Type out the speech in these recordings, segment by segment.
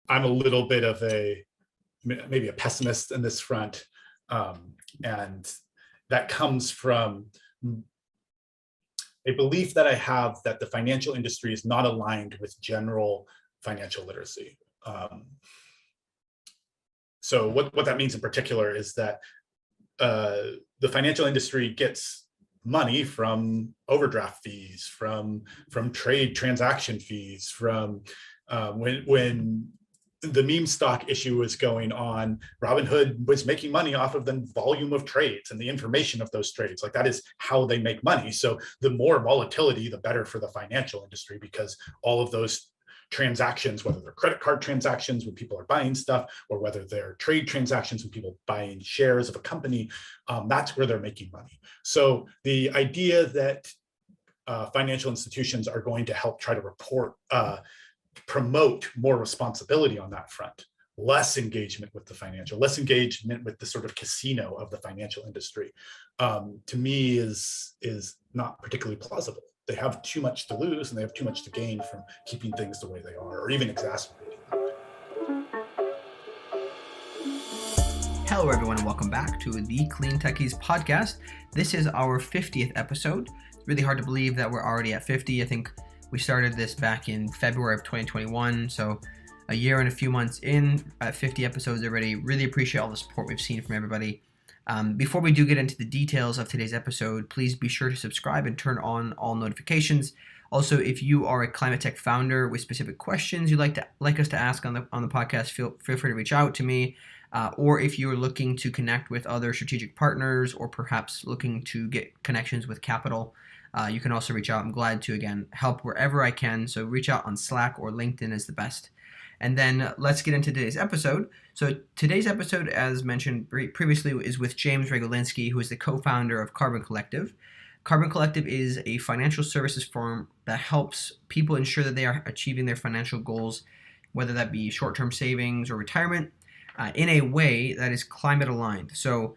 I'm a little bit of maybe a pessimist in this front, and that comes from a belief that I have that the financial industry is not aligned with general financial literacy. So what that means in particular is that the financial industry gets money from overdraft fees, from trade transaction fees, from when the meme stock issue was going on, Robinhood was making money off of the volume of trades and the information of those trades. Like, that is how they make money. So the more volatility, the better for the financial industry, because all of those transactions, whether they're credit card transactions when people are buying stuff, or whether they're trade transactions when people buying shares of a company, that's where they're making money. So the idea that financial institutions are going to help try to promote more responsibility on that front, less engagement with the financial, less engagement with the sort of casino of the financial industry, to me is not particularly plausible. They have too much to lose and they have too much to gain from keeping things the way they are, or even exacerbating them. Hello everyone and welcome back to the CleanTechies podcast. This is our 50th episode. It's really hard to believe that we're already at 50. I think we started this back in February of 2021, so a year and a few months in at 50 episodes already. Really appreciate all the support we've seen from everybody. Before we do get into the details of today's episode, please be sure to subscribe and turn on all notifications. Also, if you are a climate tech founder with specific questions you'd like us to ask on the podcast, feel free to reach out to me. Or if you're looking to connect with other strategic partners, or perhaps looking to get connections with capital, you can also reach out. I'm glad to, again, help wherever I can. So reach out on Slack or LinkedIn is the best. And then let's get into today's episode. So today's episode, as mentioned previously, is with James Regulinski, who is the co-founder of Carbon Collective. Carbon Collective is a financial services firm that helps people ensure that they are achieving their financial goals, whether that be short-term savings or retirement, in a way that is climate aligned. So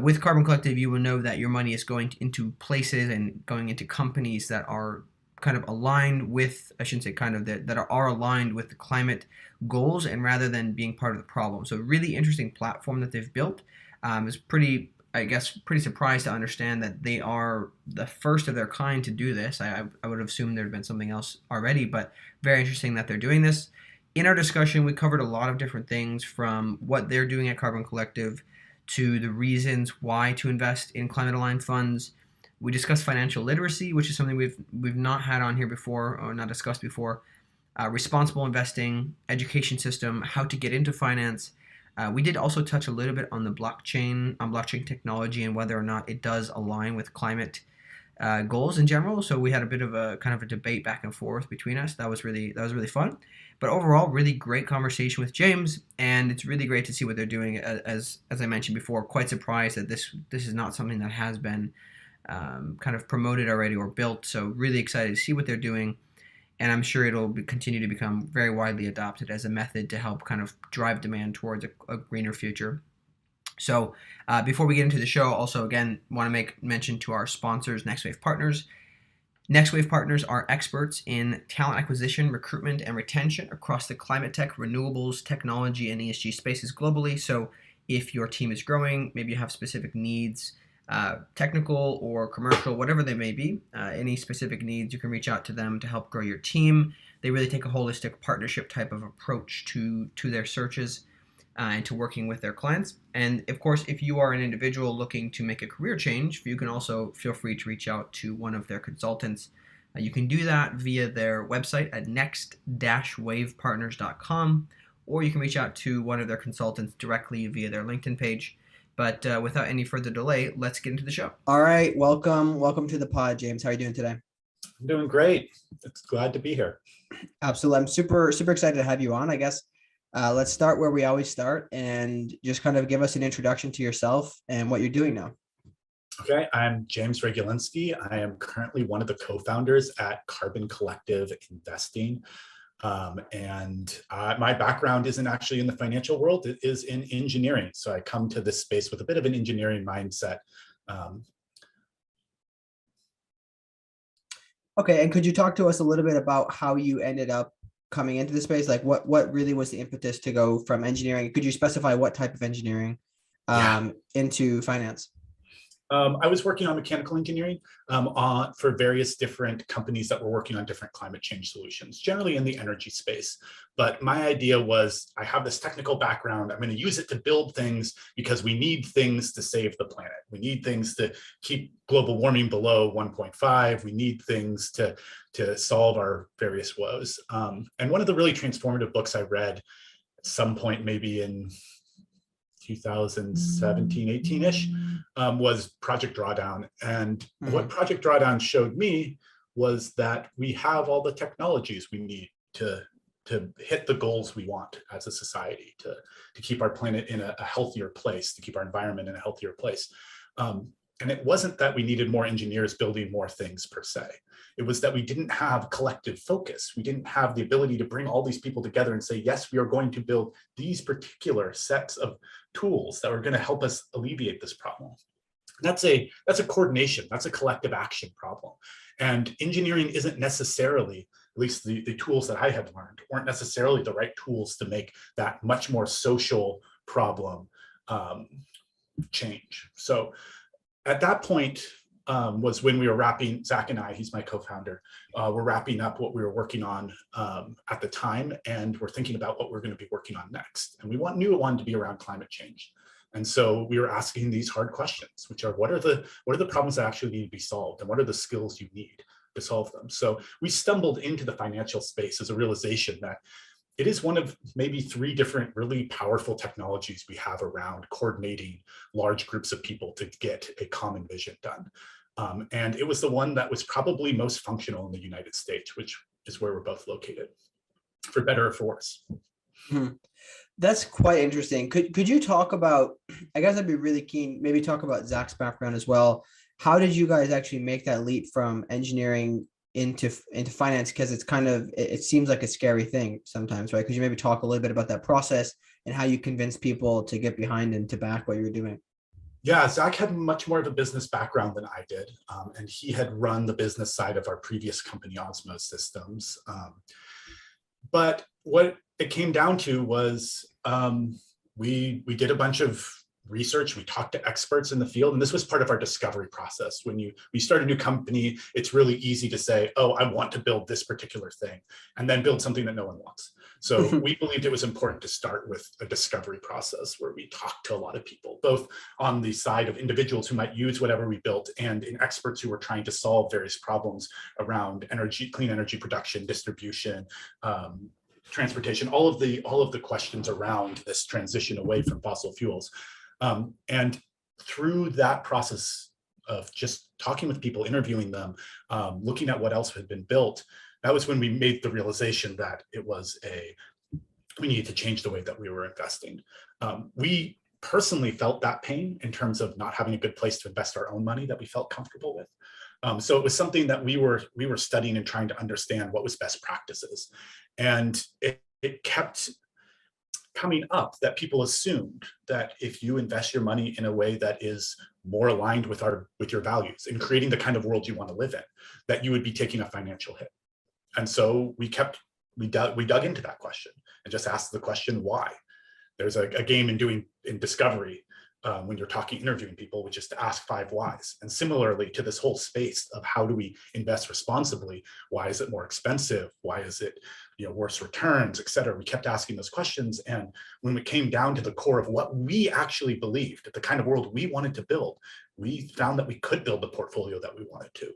with Carbon Collective, you will know that your money is going into places and going into companies that are kind of aligned with, I shouldn't say kind of, that are aligned with the climate goals, and rather than being part of the problem. So really interesting platform that they've built. Is pretty surprised to understand that they are the first of their kind to do this. I would have assumed there had been something else already, but very interesting that they're doing this. In our discussion, we covered a lot of different things, from what they're doing at Carbon Collective to the reasons why to invest in climate aligned funds. We discussed financial literacy, which is something we've not had on here before, or not discussed before. Responsible investing, education system, how to get into finance. We did also touch a little bit on the blockchain technology and whether or not it does align with climate goals in general. So we had a bit of a kind of a debate back and forth between us. That was really fun. But overall, really great conversation with James, and it's really great to see what they're doing. As I mentioned before, quite surprised that this is not something that has been kind of promoted already or built. So really excited to see what they're doing, and I'm sure it'll continue to become very widely adopted as a method to help kind of drive demand towards a greener future. So before we get into the show, also again want to make mention to our sponsors, Next Wave Partners. Next Wave Partners are experts in talent acquisition, recruitment, and retention across the climate tech, renewables, technology, and ESG spaces globally. So if your team is growing, maybe you have specific needs, technical or commercial, whatever they may be, any specific needs, you can reach out to them to help grow your team. They really take a holistic partnership type of approach to their searches and to working with their clients. And of course, if you are an individual looking to make a career change, you can also feel free to reach out to one of their consultants. You can do that via their website at next-wavepartners.com, or you can reach out to one of their consultants directly via their LinkedIn page. But without any further delay, let's get into the show. All right, welcome to the pod, James. How are you doing today? I'm doing great. It's glad to be here. Absolutely. I'm super excited to have you on. I guess let's start where we always start, and just kind of give us an introduction to yourself and what you're doing now. Okay, I'm James Regulinski. I am currently one of the co-founders at Carbon Collective Investing. And my background isn't actually in the financial world, it is in engineering. So I come to this space with a bit of an engineering mindset. Okay, and could you talk to us a little bit about how you ended up coming into the space? Like what really was the impetus to go from engineering? Could you specify what type of engineering Yeah. into finance? I was working on mechanical engineering for various different companies that were working on different climate change solutions, generally in the energy space. But my idea was, I have this technical background. I'm going to use it to build things because we need things to save the planet. We need things to keep global warming below 1.5. We need things to solve our various woes. And one of the really transformative books I read at some point, maybe in 2017, 18-ish, was Project Drawdown. And what Project Drawdown showed me was that we have all the technologies we need to hit the goals we want as a society, to keep our planet in a healthier place, to keep our environment in a healthier place. And it wasn't that we needed more engineers building more things per se. It was that we didn't have collective focus. We didn't have the ability to bring all these people together and say, yes, we are going to build these particular sets of tools that are going to help us alleviate this problem. That's a coordination, that's a collective action problem. And engineering isn't necessarily, at least the tools that I had learned, weren't necessarily the right tools to make that much more social problem change. So at that point was when we were wrapping, Zach and I, he's my co-founder, we're wrapping up what we were working on at the time, and we're thinking about what we're going to be working on next. And we knew it wanted to be around climate change. And so we were asking these hard questions, which are, what are the problems that actually need to be solved, and what are the skills you need to solve them? So we stumbled into the financial space as a realization that it is one of maybe 3 different really powerful technologies we have around coordinating large groups of people to get a common vision done. And it was the one that was probably most functional in the United States, which is where we're both located, for better or for worse. That's quite interesting. Could you talk about, I guess I'd be really keen, maybe talk about Zach's background as well. How did you guys actually make that leap from engineering into finance? Because it's kind of, it seems like a scary thing sometimes, right? Could you maybe talk a little bit about that process and how you convince people to get behind and to back what you're doing? Yeah, Zach had much more of a business background than I did, and he had run the business side of our previous company, Osmo Systems. But what it came down to was we did a bunch of research. We talked to experts in the field, and this was part of our discovery process. When we start a new company, it's really easy to say, oh, I want to build this particular thing, and then build something that no one wants. So we believed it was important to start with a discovery process where we talked to a lot of people, both on the side of individuals who might use whatever we built, and in experts who were trying to solve various problems around energy, clean energy production, distribution, transportation, all of the questions around this transition away from fossil fuels. And through that process of just talking with people, interviewing them, looking at what else had been built, that was when we made the realization that we needed to change the way that we were investing. We personally felt that pain in terms of not having a good place to invest our own money that we felt comfortable with. So it was something that we were studying and trying to understand what was best practices. And it kept coming up that people assumed that if you invest your money in a way that is more aligned with your values and creating the kind of world you want to live in, that you would be taking a financial hit. And so we dug into that question and just asked the question, why? There's a game in discovery when you're interviewing people, which is to ask 5 whys. And similarly to this whole space of how do we invest responsibly? Why is it more expensive? Why is it worse returns, et cetera? We kept asking those questions. And when we came down to the core of what we actually believed, the kind of world we wanted to build, we found that we could build the portfolio that we wanted to.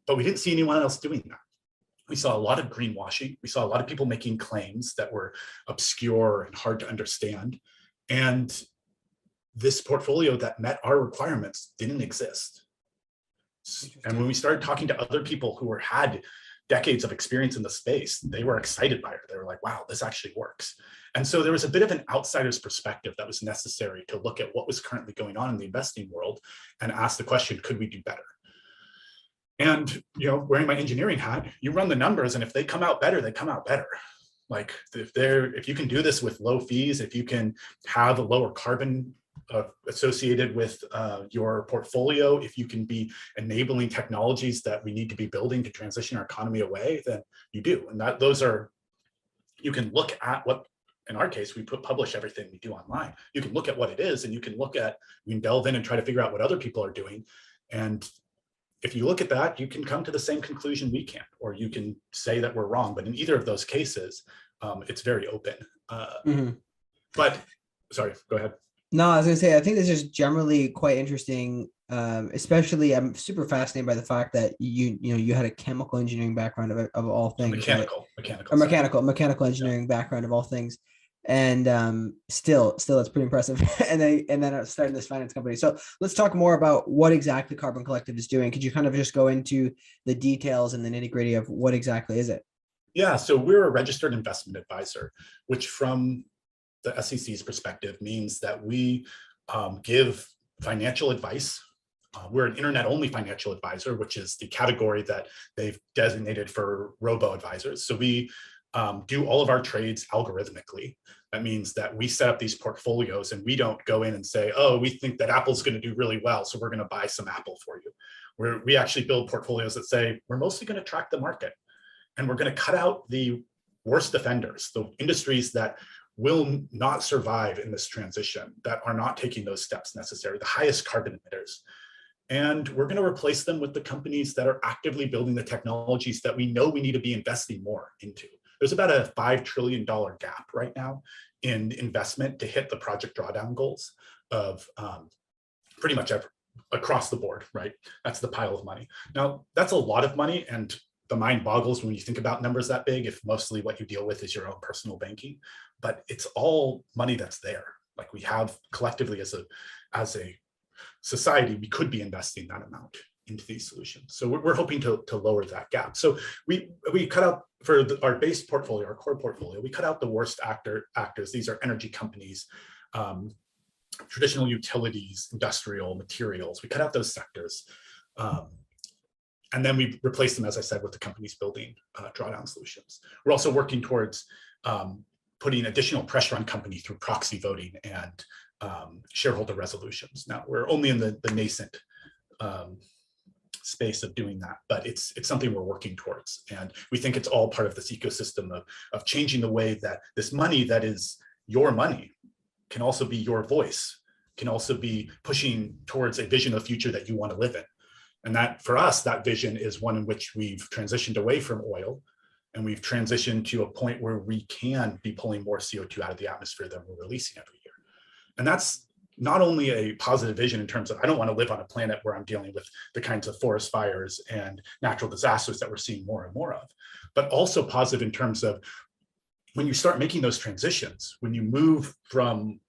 But we didn't see anyone else doing that. We saw a lot of greenwashing. We saw a lot of people making claims that were obscure and hard to understand. And this portfolio that met our requirements didn't exist. And when we started talking to other people who had decades of experience in the space, they were excited by it. They were like, wow, this actually works. And so there was a bit of an outsider's perspective that was necessary to look at what was currently going on in the investing world and ask the question, could we do better? And wearing my engineering hat, you run the numbers, and if they come out better, they come out better. Like if you can do this with low fees, if you can have a lower carbon associated with your portfolio, if you can be enabling technologies that we need to be building to transition our economy away, then you do. And those are you can look at what, in our case, we publish everything we do online. You can look at what it is, and you can delve in and try to figure out what other people are doing. And if you look at that, you can come to the same conclusion we can, or you can say that we're wrong. But in either of those cases, it's very open. But sorry, go ahead. No, I was gonna say, I think this is generally quite interesting. Especially, I'm super fascinated by the fact that you had a chemical engineering background of all things, mechanical engineering background of all things, and still that's pretty impressive. and then starting this finance company. So let's talk more about what exactly Carbon Collective is doing. Could you kind of just go into the details and the nitty gritty of what exactly is it? Yeah, so we're a registered investment advisor, which from the SEC's perspective means that we give financial advice. We're an internet-only financial advisor, which is the category that they've designated for robo-advisors. So we do all of our trades algorithmically. That means that we set up these portfolios, and we don't go in and say, oh, we think that Apple's going to do really well, so we're going to buy some Apple for you. We actually build portfolios that say, we're mostly going to track the market, and we're going to cut out the worst offenders, the industries that will not survive in this transition, that are not taking those steps necessary, the highest carbon emitters. And we're going to replace them with the companies that are actively building the technologies that we know we need to be investing more into. There's about a $5 trillion gap right now in investment to hit the project drawdown goals of pretty much across the board, right? That's the pile of money. Now, that's a lot of money, and the mind boggles when you think about numbers that big, if mostly what you deal with is your own personal banking, but it's all money that's there. Like, we have collectively as a society, we could be investing that amount into these solutions. So we're hoping to lower that gap. So we cut out for our base portfolio, our core portfolio, we cut out the worst actors. These are energy companies, traditional utilities, industrial materials. We cut out those sectors. And then we replace them, as I said, with the companies building drawdown solutions. We're also working towards putting additional pressure on companies through proxy voting and shareholder resolutions. Now, we're only in the nascent space of doing that, but it's something we're working towards. And we think it's all part of this ecosystem of changing the way that this money that is your money can also be your voice, can also be pushing towards a vision of the future that you want to live in. And that, for us, that vision is one in which we've transitioned away from oil, and we've transitioned to a point where we can be pulling more CO2 out of the atmosphere than we're releasing every year. And that's not only a positive vision in terms of, I don't want to live on a planet where I'm dealing with the kinds of forest fires and natural disasters that we're seeing more and more of, but also positive in terms of when you start making those transitions, when you move from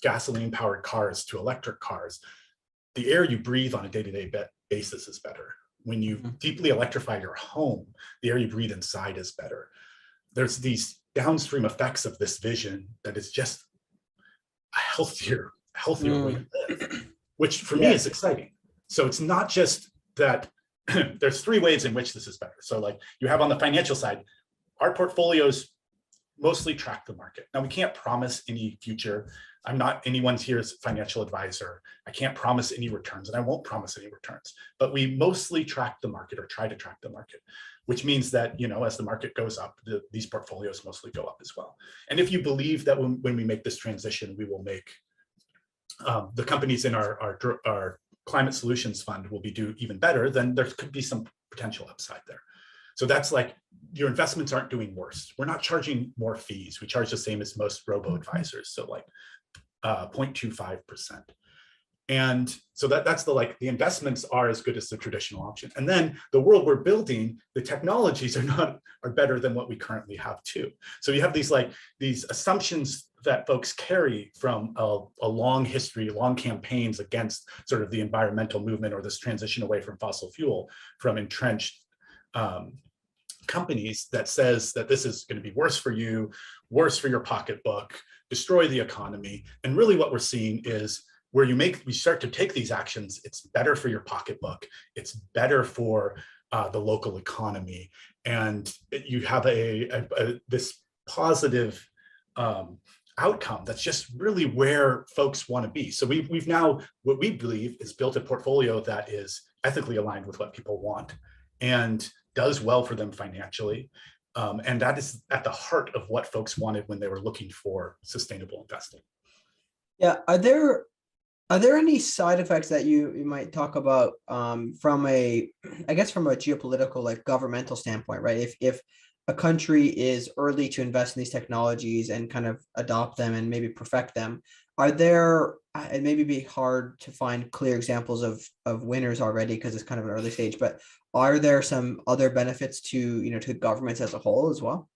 gasoline-powered cars to electric cars, the air you breathe on a day-to-day basis is better. When you deeply electrify your home, the air you breathe inside is better. There's these downstream effects of this vision that is just a healthier way to live, which for me is exciting. So it's not just that there's three ways in which this is better. So like you have on the financial side, our portfolios mostly track the market. Now, we can't promise any future. I'm not anyone's here's financial advisor. I can't promise any returns, and I won't promise any returns, but we mostly track the market, or try to track the market, which means that, you know, as the market goes up, these portfolios mostly go up as well. And if you believe that when we make this transition, we will make the companies in our climate solutions fund will do even better, then there could be some potential upside there. So that's like, your investments aren't doing worse. We're not charging more fees. We charge the same as most robo-advisors, so like 0.25%. And so that's the investments are as good as the traditional option. And then the world we're building, the technologies are better than what we currently have too. So you have these assumptions that folks carry from a long history, long campaigns against sort of the environmental movement or this transition away from fossil fuel, from entrenched companies, that says that this is going to be worse for you, worse for your pocketbook, destroy the economy. And really what we're seeing is where we start to take these actions, it's better for your pocketbook, it's better for the local economy, and you have this positive outcome that's just really where folks want to be. So we've now, what we believe is built a portfolio that is ethically aligned with what people want and does well for them financially, And that is at the heart of what folks wanted when they were looking for sustainable investing. Yeah, are there any side effects that you might talk about from a, I guess from a geopolitical, like governmental standpoint, right? If a country is early to invest in these technologies and kind of adopt them and maybe perfect them, are there, it may be hard to find clear examples of winners already because it's kind of an early stage, but are there some other benefits to, to governments as a whole as well?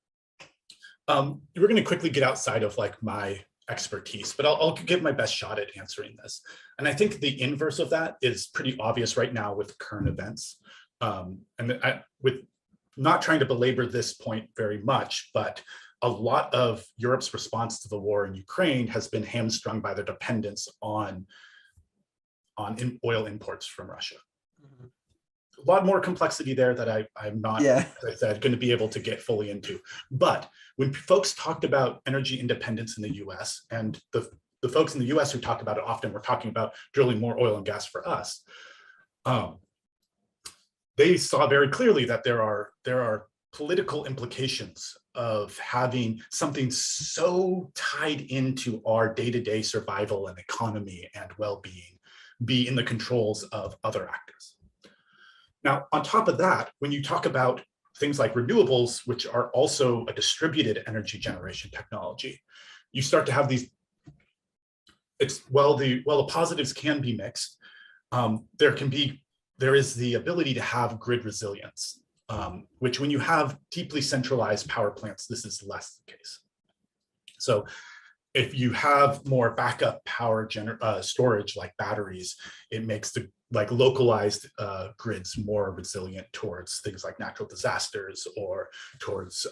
We're going to quickly get outside of like my expertise, but I'll give my best shot at answering this. And I think the inverse of that is pretty obvious right now with current events. With not trying to belabor this point very much, but a lot of Europe's response to the war in Ukraine has been hamstrung by their dependence on oil imports from Russia. Mm-hmm. A lot more complexity there that I'm not, as I said, going to be able to get fully into. But when folks talked about energy independence in the US, and the folks in the US who talked about it often were talking about drilling more oil and gas for us, they saw very clearly that there are political implications of having something so tied into our day-to-day survival and economy and well-being be in the controls of other actors. Now, on top of that, when you talk about things like renewables, which are also a distributed energy generation technology, you start to have these, the positives can be mixed. There is the ability to have grid resilience, which when you have deeply centralized power plants, this is less the case. So if you have more backup power storage like batteries, it makes the localized grids more resilient towards things like natural disasters or towards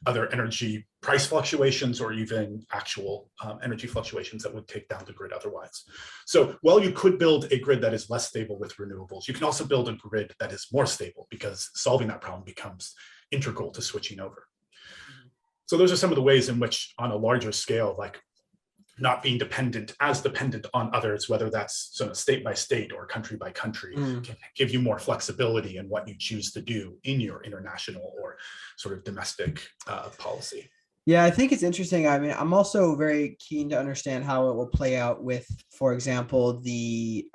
other energy price fluctuations or even actual energy fluctuations that would take down the grid otherwise. So while you could build a grid that is less stable with renewables, you can also build a grid that is more stable because solving that problem becomes integral to switching over. So those are some of the ways in which on a larger scale, like not being dependent on others, whether that's sort of state by state or country by country, can give you more flexibility in what you choose to do in your international or sort of domestic policy. Yeah, I think it's interesting. I mean, I'm also very keen to understand how it will play out with, for example, the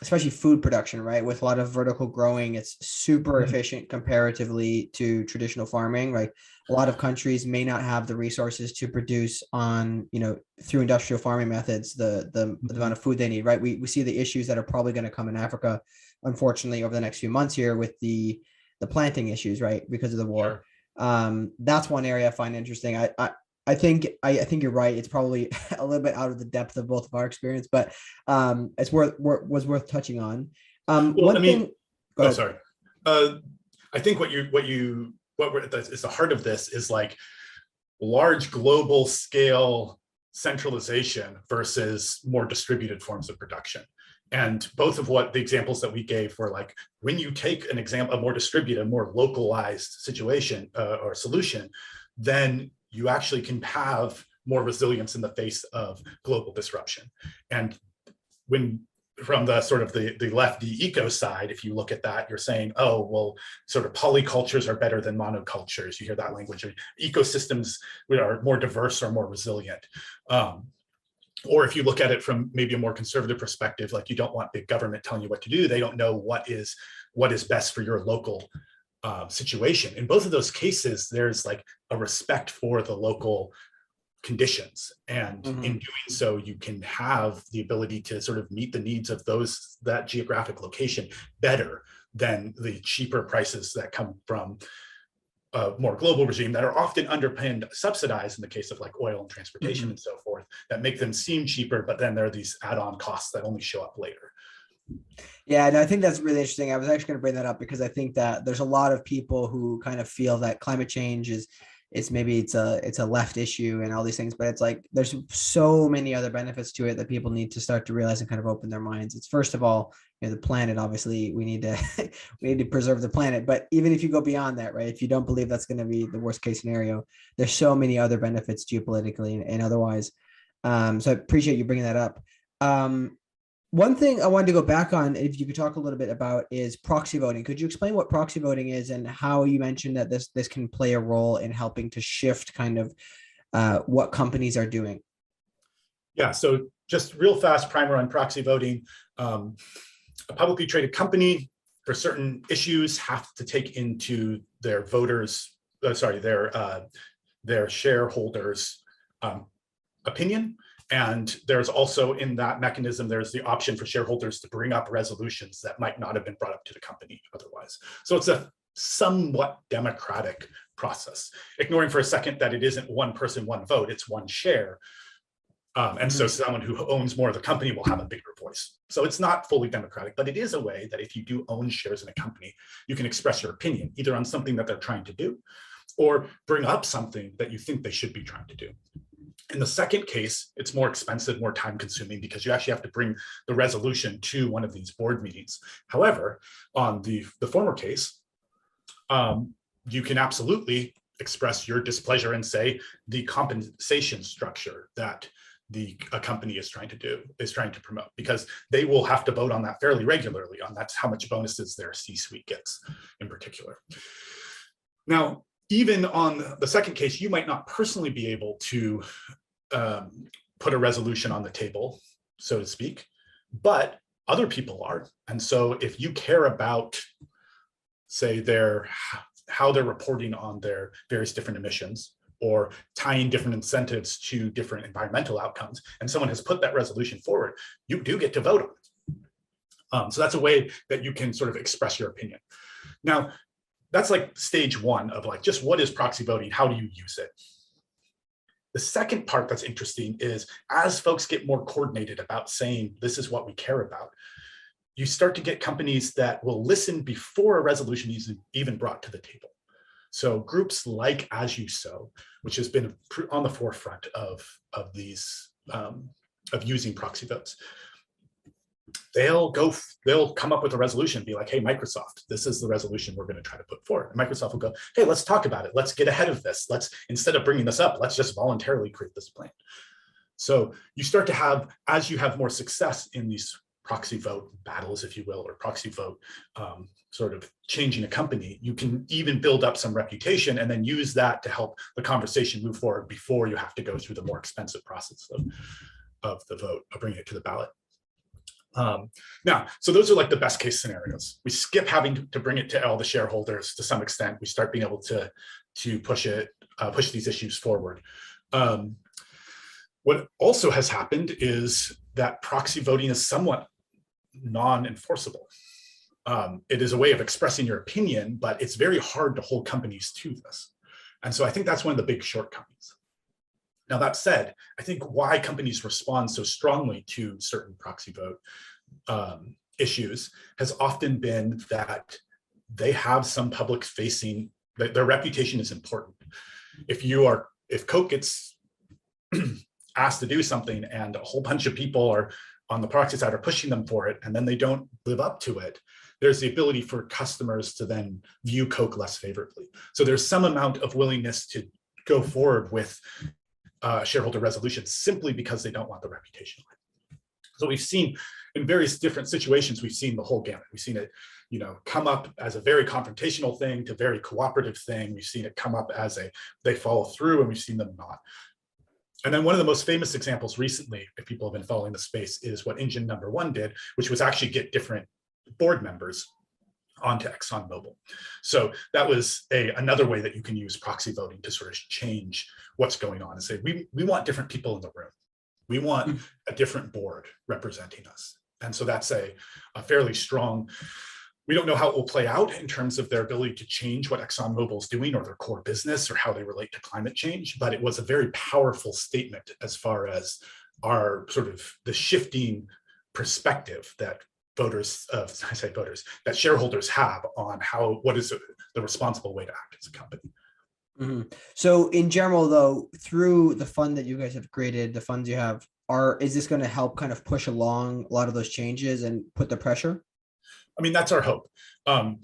especially food production, right? With a lot of vertical growing, it's super efficient comparatively to traditional farming. Like a lot of countries may not have the resources to produce on, through industrial farming methods, the amount of food they need, right? We see the issues that are probably going to come in Africa, unfortunately, over the next few months here with the planting issues, right? Because of the war. Sure. That's one area I find interesting. I think you're right. It's probably a little bit out of the depth of both of our experience, but it's was worth touching on. I think what is the heart of this is like large global scale centralization versus more distributed forms of production. And both of what the examples that we gave were like, when you take an example, a more distributed, more localized situation or solution, then you actually can have more resilience in the face of global disruption. And when from the sort of the left, the eco side, if you look at that, you're saying, oh, well, sort of polycultures are better than monocultures. You hear that language. Ecosystems are more diverse or more resilient. Or if you look at it from maybe a more conservative perspective, like you don't want big government telling you what to do. They don't know what is best for your local situation. In both of those cases, there's like a respect for the local conditions. And in doing so, you can have the ability to sort of meet the needs of that geographic location better than the cheaper prices that come from a more global regime that are often underpinned, subsidized in the case of like oil and transportation and so forth, that make them seem cheaper, but then there are these add-on costs that only show up later. Yeah, and I think that's really interesting. I was actually going to bring that up because I think that there's a lot of people who kind of feel that climate change is maybe it's a left issue and all these things, but it's like there's so many other benefits to it that people need to start to realize and kind of open their minds. It's first of all, the planet. Obviously, we need to preserve the planet. But even if you go beyond that, right? If you don't believe that's going to be the worst case scenario, there's so many other benefits geopolitically and otherwise. So I appreciate you bringing that up. One thing I wanted to go back on, if you could talk a little bit about, is proxy voting. Could you explain what proxy voting is and how you mentioned that this can play a role in helping to shift kind of what companies are doing? Yeah, so just real fast primer on proxy voting. A publicly traded company for certain issues have to take into their voters, their shareholders' opinion. And there's also in that mechanism, there's the option for shareholders to bring up resolutions that might not have been brought up to the company otherwise. So it's a somewhat democratic process, ignoring for a second that it isn't one person, one vote, it's one share. And so someone who owns more of the company will have a bigger voice. So it's not fully democratic, but it is a way that if you do own shares in a company, you can express your opinion either on something that they're trying to do or bring up something that you think they should be trying to do. In the second case, it's more expensive, more time consuming because you actually have to bring the resolution to one of these board meetings. However, on the former case, you can absolutely express your displeasure and say the compensation structure that a company is trying to promote, because they will have to vote on that fairly regularly on that's how much bonuses their C-suite gets in particular. Now, even on the second case, you might not personally be able to put a resolution on the table, so to speak, but other people are. And so if you care about, say, how they're reporting on their various different emissions, or tying different incentives to different environmental outcomes, and someone has put that resolution forward, you do get to vote on it. So that's a way that you can sort of express your opinion. Now, that's like stage one of like, just what is proxy voting? How do you use it? The second part that's interesting is as folks get more coordinated about saying, this is what we care about, you start to get companies that will listen before a resolution is even brought to the table. So groups like As You Sow, which has been on the forefront of using proxy votes, they'll come up with a resolution and be like, hey, Microsoft, this is the resolution we're going to try to put forward. And Microsoft will go, hey, let's talk about it. Let's get ahead of this. Instead of bringing this up, let's just voluntarily create this plan. So you start to have, as you have more success in these proxy vote battles, if you will, or proxy vote sort of changing a company, you can even build up some reputation and then use that to help the conversation move forward before you have to go through the more expensive process of the vote, of bringing it to the ballot. Now, so those are like the best case scenarios. We skip having to bring it to all the shareholders to some extent. We start being able to push these issues forward. What also has happened is that proxy voting is somewhat non-enforceable. It is a way of expressing your opinion, but it's very hard to hold companies to this. And so I think that's one of the big shortcomings. Now, that said, I think why companies respond so strongly to certain proxy vote issues has often been that they have some public facing, their reputation is important. If Coke gets asked to do something and a whole bunch of people are on the proxy side are pushing them for it, and then they don't live up to it, there's the ability for customers to then view Coke less favorably. So there's some amount of willingness to go forward with shareholder resolutions simply because they don't want the reputation. So we've seen in various different situations, we've seen the whole gamut. We've seen it, come up as a very confrontational thing to very cooperative thing. We've seen it come up as they follow through, and we've seen them not. And then one of the most famous examples recently, if people have been following the space, is what Engine No. 1 did, which was actually get different board members onto ExxonMobil. So that was another way that you can use proxy voting to sort of change what's going on and say, we want different people in the room. We want a different board representing us. And so that's a fairly strong, we don't know how it will play out in terms of their ability to change what ExxonMobil is doing or their core business or how they relate to climate change, but it was a very powerful statement as far as our sort of the shifting perspective that that shareholders have on what is the responsible way to act as a company. Mm-hmm. So in general, though, through the fund that you guys have created, the funds you have, is this going to help kind of push along a lot of those changes and put the pressure? I mean, that's our hope. I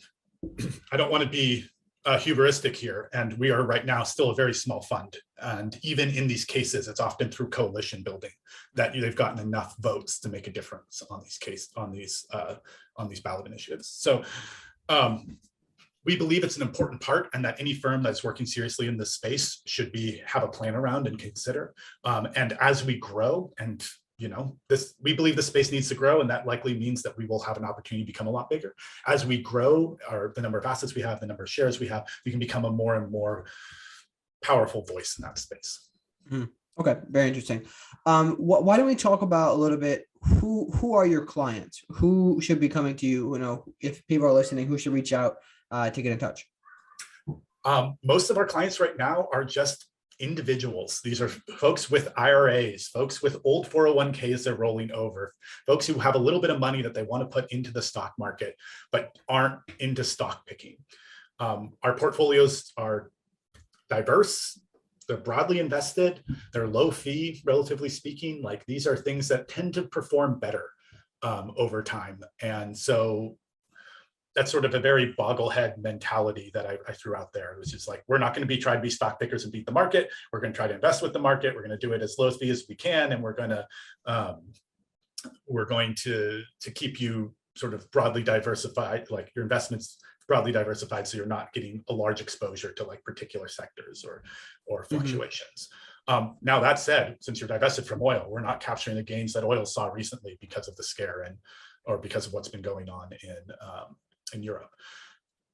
don't want to be hubristic here, and we are right now still a very small fund. And even in these cases, it's often through coalition building that they've gotten enough votes to make a difference on these ballot initiatives. So we believe it's an important part, and that any firm that's working seriously in this space should have a plan around and consider. And as we grow, and we believe the space needs to grow, and that likely means that we will have an opportunity to become a lot bigger. As we grow, the number of assets we have, the number of shares we have, we can become a more and more powerful voice in that space. Okay, very interesting. Why don't we talk about a little bit, who are your clients? Who should be coming to you? If people are listening, who should reach out to get in touch? Most of our clients right now are just individuals. These are folks with IRAs, folks with old 401ks they're rolling over, folks who have a little bit of money that they want to put into the stock market, but aren't into stock picking. Our portfolios are diverse. They're broadly invested. They're low fee, relatively speaking. Like, these are things that tend to perform better over time. And so that's sort of a very bogglehead mentality that I threw out there. It was just like, we're not going to try to be stock pickers and beat the market. We're going to try to invest with the market. We're going to do it as low fee as we can, and we're going to keep you sort of broadly diversified, like your investments broadly diversified, so you're not getting a large exposure to like particular sectors or fluctuations. Now, that said, since you're divested from oil, we're not capturing the gains that oil saw recently because of the scare or because of what's been going on in Europe.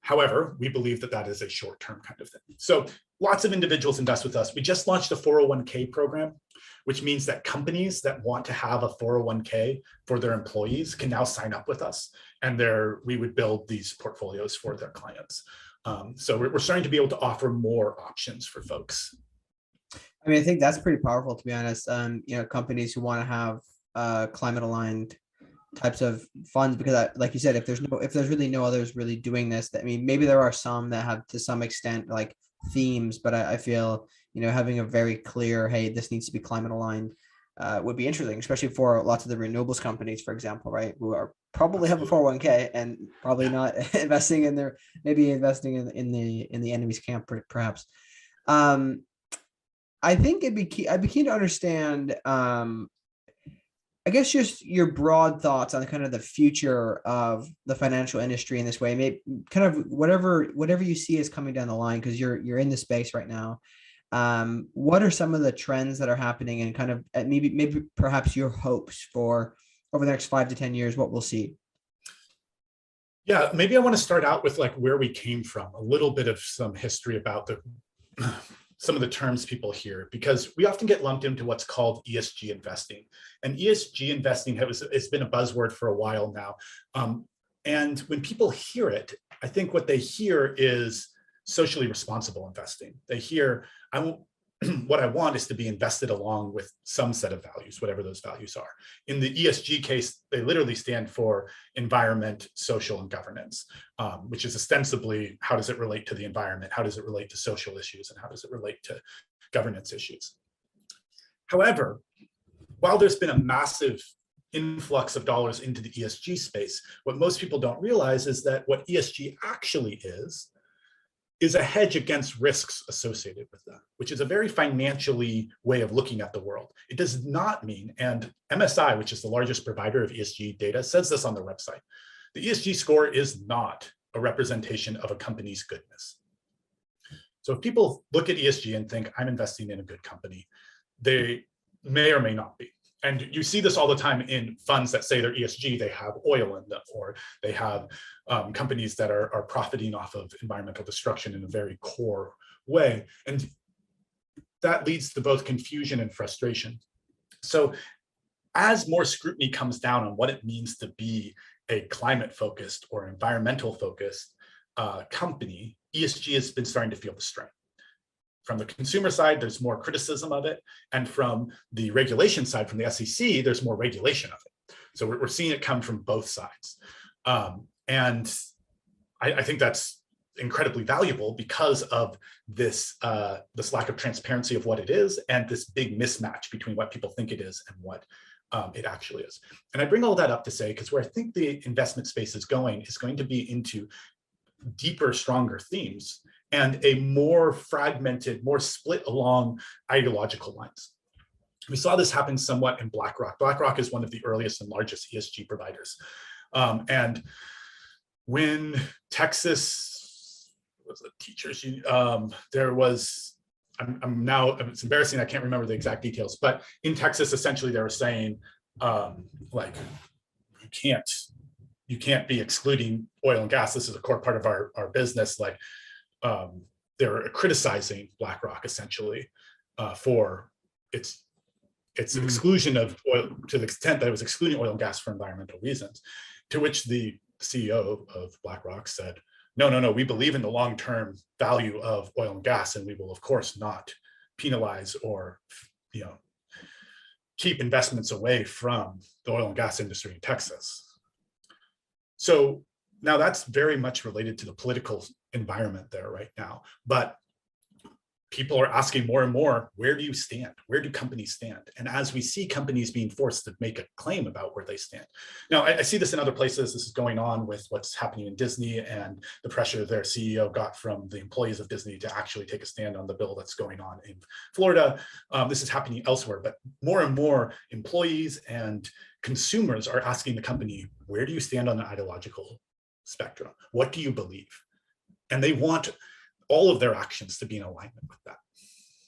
However, we believe that is a short-term kind of thing. So lots of individuals invest with us. We just launched a 401k program, which means that companies that want to have a 401k for their employees can now sign up with us, and we would build these portfolios for their clients. So we're starting to be able to offer more options for folks. I mean, I think that's pretty powerful, to be honest. Companies who want to have climate aligned types of funds, because like you said, if there's really no others really doing this, I mean, maybe there are some that have to some extent like themes, but I feel having a very clear, hey, this needs to be climate aligned, would be interesting, especially for lots of the renewables companies, for example, right, who are probably have a 401k and probably not investing in the enemy's camp, perhaps. I think I'd be keen to understand, I guess, just your broad thoughts on kind of the future of the financial industry in this way. Maybe kind of whatever you see is coming down the line, because you're in the space right now. What are some of the trends that are happening, and kind of maybe perhaps your hopes for over the next 5 to 10 years, what we'll see? Yeah, maybe I want to start out with like where we came from, a little bit of some history about some of the terms people hear, because we often get lumped into what's called ESG investing. And ESG investing it's been a buzzword for a while now. And when people hear it, I think what they hear is socially responsible investing. They hear, what I want is to be invested along with some set of values, whatever those values are. In the ESG case, they literally stand for environment, social, and governance, which is ostensibly, how does it relate to the environment? How does it relate to social issues? And how does it relate to governance issues? However, while there's been a massive influx of dollars into the ESG space, what most people don't realize is that what ESG actually is a hedge against risks associated with that, which is a very financially way of looking at the world. It does not mean, and MSI, which is the largest provider of ESG data, says this on their website, the ESG score is not a representation of a company's goodness. So if people look at ESG and think, I'm investing in a good company, they may or may not be. And you see this all the time in funds that say they're ESG, they have oil in them, or they have companies that are profiting off of environmental destruction in a very core way. And that leads to both confusion and frustration. So as more scrutiny comes down on what it means to be a climate-focused or environmental-focused company, ESG has been starting to feel the strain. From the consumer side, there's more criticism of it. And from the regulation side, from the SEC, there's more regulation of it. So we're seeing it come from both sides. And I think that's incredibly valuable because of this lack of transparency of what it is, and this big mismatch between what people think it is and what it actually is. And I bring all that up to say, because where I think the investment space is going to be into deeper, stronger themes. and a more fragmented, more split along ideological lines. We saw this happen somewhat in BlackRock. BlackRock is one of the earliest and largest ESG providers. And when Texas was a teachers union, there was, I'm now, it's embarrassing, I can't remember the exact details, but in Texas, essentially they were saying, like, you can't be excluding oil and gas. This is a core part of our business. Like, they're criticizing BlackRock essentially for its exclusion of oil, to the extent that it was excluding oil and gas for environmental reasons, to which the CEO of BlackRock said, no, we believe in the long-term value of oil and gas, and we will of course not penalize or, keep investments away from the oil and gas industry in Texas. So now that's very much related to the political environment there right now, but people are asking more and more, where do you stand? Where do companies stand? And as we see companies being forced to make a claim about where they stand. Now, I see this in other places. This is going on with what's happening in Disney and the pressure their CEO got from the employees of Disney to actually take a stand on the bill that's going on in Florida. This is happening elsewhere, but more and more employees and consumers are asking the company, where do you stand on the ideological spectrum? What do you believe? And they want all of their actions to be in alignment with that.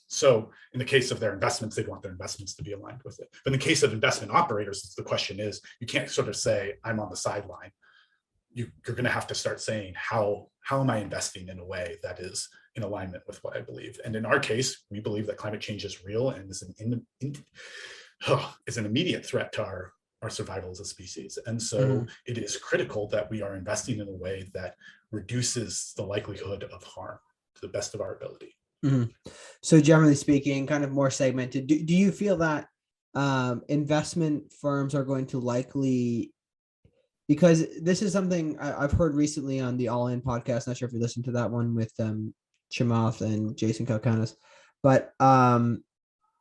So in the case of their investments, they want their investments to be aligned with it. But in the case of investment operators, the question is, you can't sort of say, I'm on the sideline. You're going to have to start saying, how am I investing in a way that is in alignment with what I believe? And in our case, we believe that climate change is real and is an immediate threat to our survival as a species. And so it is critical that we are investing in a way that reduces the likelihood of harm to the best of our ability. So generally speaking, kind of more segmented, do you feel that investment firms are going to likely, because this is something I've heard recently on the All In podcast, not sure if you listened to that one with Chamath and Jason Kalkanis, but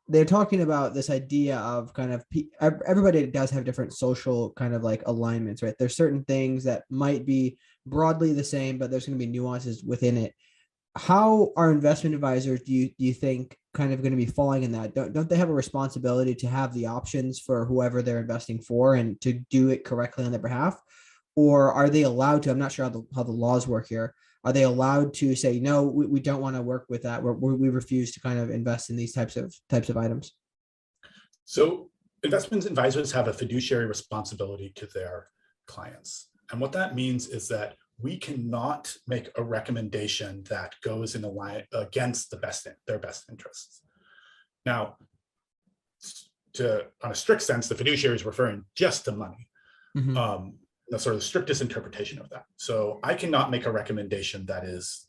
they're talking about this idea of kind of everybody does have different social kind of like alignments, right? There's certain things that might be broadly the same, but there's going to be nuances within it. How are investment advisors, do you think, kind of going to be falling in that? Don't they have a responsibility to have the options for whoever they're investing for and to do it correctly on their behalf? Or are they allowed to, I'm not sure how the laws work here, are they allowed to say, no, we don't want to work with that, we refuse to kind of invest in these types of items? So investment advisors have a fiduciary responsibility to their clients. And what that means is that we cannot make a recommendation that goes in line against their best interests. Now, on a strict sense, the fiduciary is referring just to money. The sort of strictest interpretation of that. So I cannot make a recommendation that is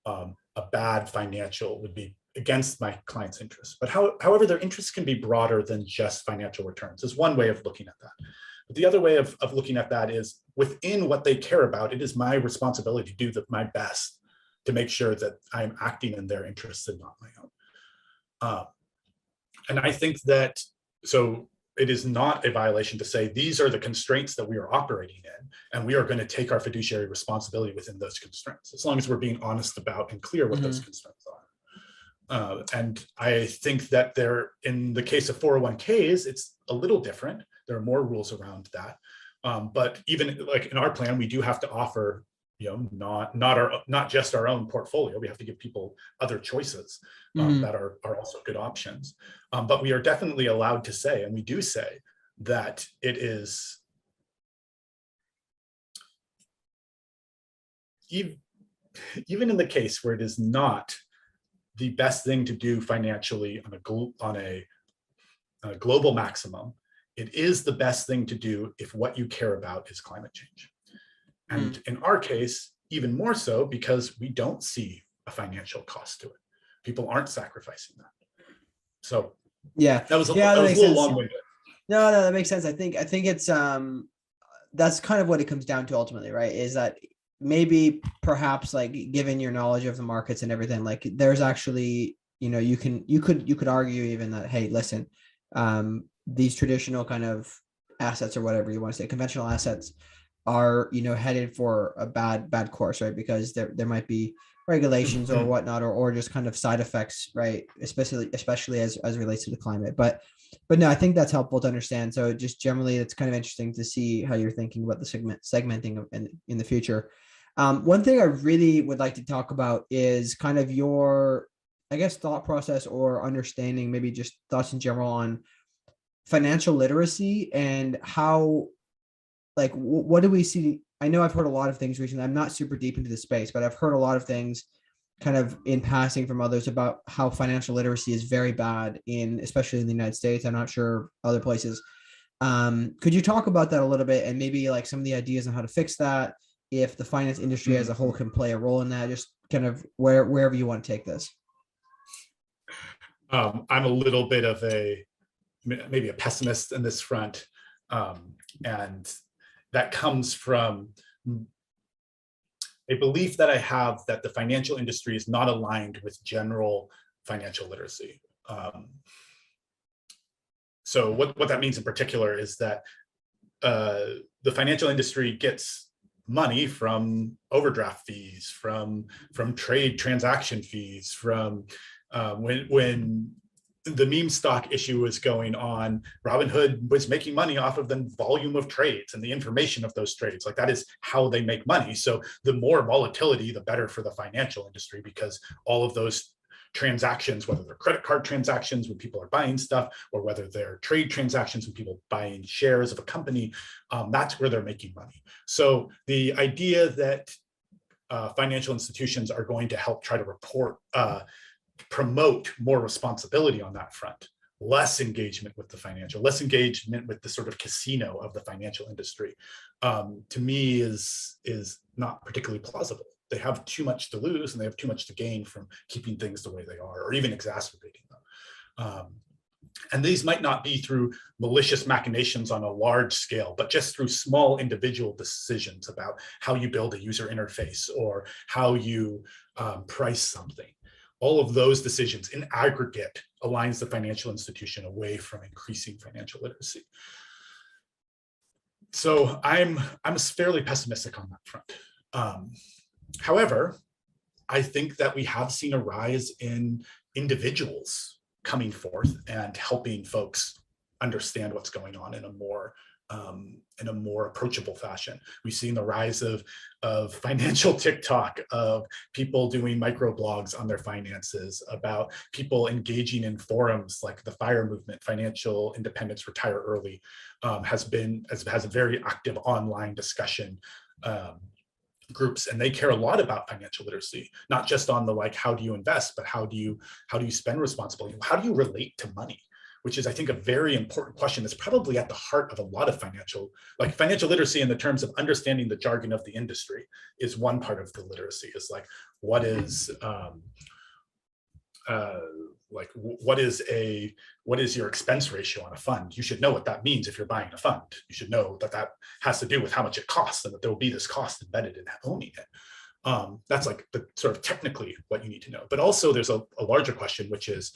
a bad financial, would be against my client's interests. But however, their interests can be broader than just financial returns, is one way of looking at that. But the other way of looking at that is within what they care about, it is my responsibility to do my best to make sure that I'm acting in their interests and not my own. And I think that, so it is not a violation to say, these are the constraints that we are operating in, and we are going to take our fiduciary responsibility within those constraints, as long as we're being honest about and clear what those constraints are. And I think that in the case of 401ks, it's a little different. There are more rules around that. But even like in our plan, we do have to offer, not just our own portfolio. We have to give people other choices that are also good options. But we are definitely allowed to say, and we do say, that it is even in the case where it is not the best thing to do financially on a global maximum, it is the best thing to do if what you care about is climate change. And in our case, even more so, because we don't see a financial cost to it. People aren't sacrificing that. So yeah, that was a little long-winded. No, that makes sense. I think it's that's kind of what it comes down to ultimately, right? Is that maybe perhaps like given your knowledge of the markets and everything, like there's actually, you could argue even that, hey, listen, these traditional kind of assets or whatever you want to say, conventional assets are, headed for a bad course, right? Because there might be regulations or whatnot, or just kind of side effects, right? Especially as relates to the climate. But no, I think that's helpful to understand. So just generally, it's kind of interesting to see how you're thinking about the segmenting in the future. One thing I really would like to talk about is kind of your, I guess, thought process or understanding, maybe just thoughts in general on financial literacy and how, like, what do we see? I know I've heard a lot of things recently. I'm not super deep into the space, but I've heard a lot of things kind of in passing from others about how financial literacy is very bad especially in the United States. I'm not sure other places. Could you talk about that a little bit and maybe like some of the ideas on how to fix that? If the finance industry as a whole can play a role in that, just kind of wherever you want to take this. I'm a little bit of maybe a pessimist in this front. And that comes from a belief that I have that the financial industry is not aligned with general financial literacy. So what that means in particular is that the financial industry gets money from overdraft fees, from trade transaction fees, from when the meme stock issue was going on, Robinhood was making money off of the volume of trades and the information of those trades. Like, that is how they make money. So the more volatility, the better for the financial industry, because all of those transactions, whether they're credit card transactions when people are buying stuff, or whether they're trade transactions when people buying shares of a company, that's where they're making money. So the idea that financial institutions are going to help try to promote more responsibility on that front, less engagement with less engagement with the sort of casino of the financial industry, to me is not particularly plausible. They have too much to lose and they have too much to gain from keeping things the way they are, or even exacerbating them. And these might not be through malicious machinations on a large scale, but just through small individual decisions about how you build a user interface or how you price something. All of those decisions in aggregate aligns the financial institution away from increasing financial literacy. So I'm fairly pessimistic on that front. However, I think that we have seen a rise in individuals coming forth and helping folks understand what's going on in a more approachable fashion. We've seen the rise of financial TikTok, of people doing microblogs on their finances, about people engaging in forums like the FIRE movement, Financial Independence Retire Early, has a very active online discussion groups, and they care a lot about financial literacy, not just on the like, how do you invest, but how do you spend responsibly? How do you relate to money? Which is, I think, a very important question that's probably at the heart of a lot of financial literacy in the terms of understanding the jargon of the industry is one part of the literacy. Is like, what is your expense ratio on a fund? You should know what that means if you're buying a fund. You should know that has to do with how much it costs and that there will be this cost embedded in owning it. That's like the sort of technically what you need to know. But also there's a larger question, which is,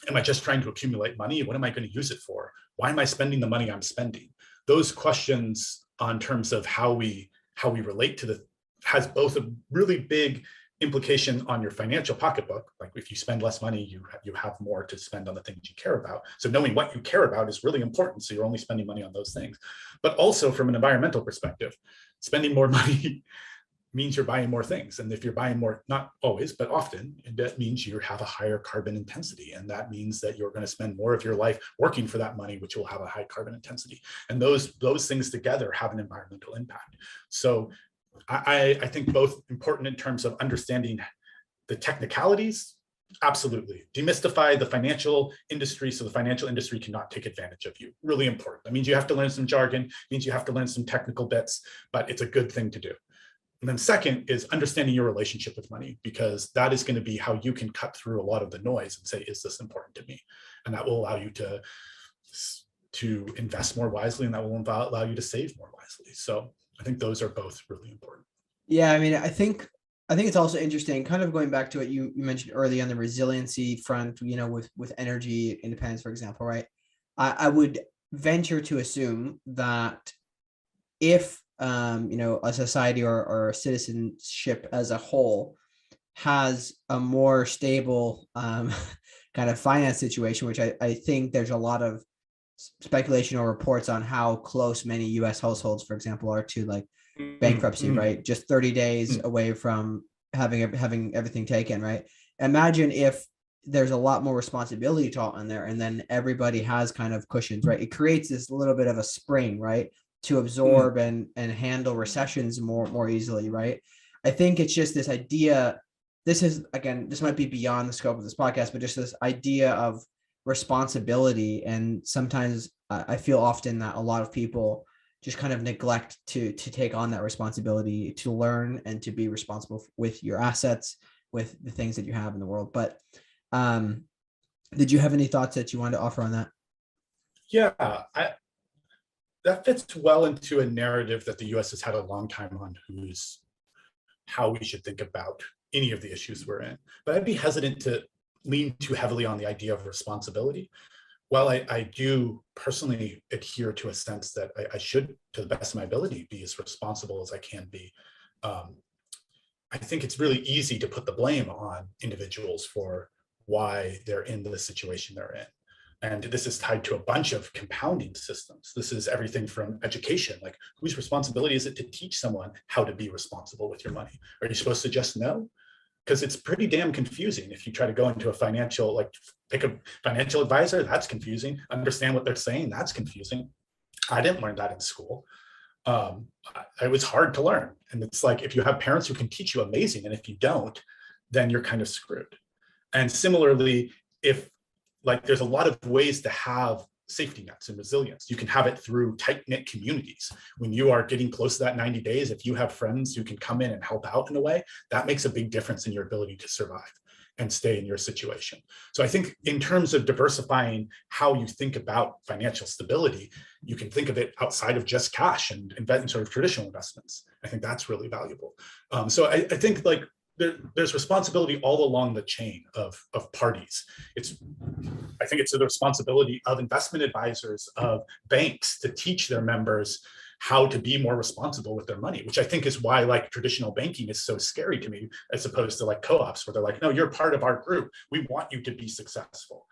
am I just trying to accumulate money? What am I going to use it for? Why am I spending the money I'm spending? Those questions on terms of how we relate to has both a really big implication on your financial pocketbook. Like, if you spend less money, you have more to spend on the things you care about. So knowing what you care about is really important. So you're only spending money on those things. But also from an environmental perspective, spending more money means you're buying more things. And if you're buying more, not always, but often, that means you have a higher carbon intensity. And that means that you're going to spend more of your life working for that money, which will have a high carbon intensity. And those things together have an environmental impact. So I think both important in terms of understanding the technicalities, absolutely. Demystify the financial industry so the financial industry cannot take advantage of you. Really important. That means you have to learn some jargon, means you have to learn some technical bits, but it's a good thing to do. And then second is understanding your relationship with money, because that is going to be how you can cut through a lot of the noise and say, is this important to me? And that will allow you to invest more wisely, and that will allow you to save more wisely. So I think those are both really important. Yeah, I mean, I think it's also interesting, kind of going back to what you mentioned early on the resiliency front, with energy independence, for example, right? I would venture to assume that if a society or a citizenship as a whole has a more stable kind of finance situation, which I think there's a lot of speculation or reports on how close many US households, for example, are to like bankruptcy, right? Just 30 days away from having everything taken, right? Imagine if there's a lot more responsibility taught on there, and then everybody has kind of cushions, right? It creates this little bit of a spring, right, to absorb and handle recessions more easily, right? I think it's just this idea. This is, again, this might be beyond the scope of this podcast, but just this idea of responsibility. And sometimes I feel often that a lot of people just kind of neglect to take on that responsibility, to learn and to be responsible with your assets, with the things that you have in the world. But did you have any thoughts that you wanted to offer on that? Yeah, that fits well into a narrative that the US has had a long time on, who's how we should think about any of the issues we're in. But I'd be hesitant to lean too heavily on the idea of responsibility. While I do personally adhere to a sense that I should, to the best of my ability, be as responsible as I can be, I think it's really easy to put the blame on individuals for why they're in the situation they're in. And this is tied to a bunch of compounding systems. This is everything from education, like whose responsibility is it to teach someone how to be responsible with your money? Are you supposed to just know? Because it's pretty damn confusing. If you try to go into a financial, like pick a financial advisor, that's confusing. Understand what they're saying, that's confusing. I didn't learn that in school. It was hard to learn. And it's like, if you have parents who can teach you, amazing. And if you don't, then you're kind of screwed. And similarly, if like there's a lot of ways to have safety nets and resilience. You can have it through tight-knit communities. When you are getting close to that 90 days, if you have friends who can come in and help out in a way, that makes a big difference in your ability to survive and stay in your situation. So I think in terms of diversifying how you think about financial stability, you can think of it outside of just cash and invest in sort of traditional investments. I think that's really valuable. So I think like there's responsibility all along the chain of parties. I think it's the responsibility of investment advisors, of banks, to teach their members how to be more responsible with their money, which I think is why like traditional banking is so scary to me, as opposed to like co-ops where they're like, no, you're part of our group. We want you to be successful.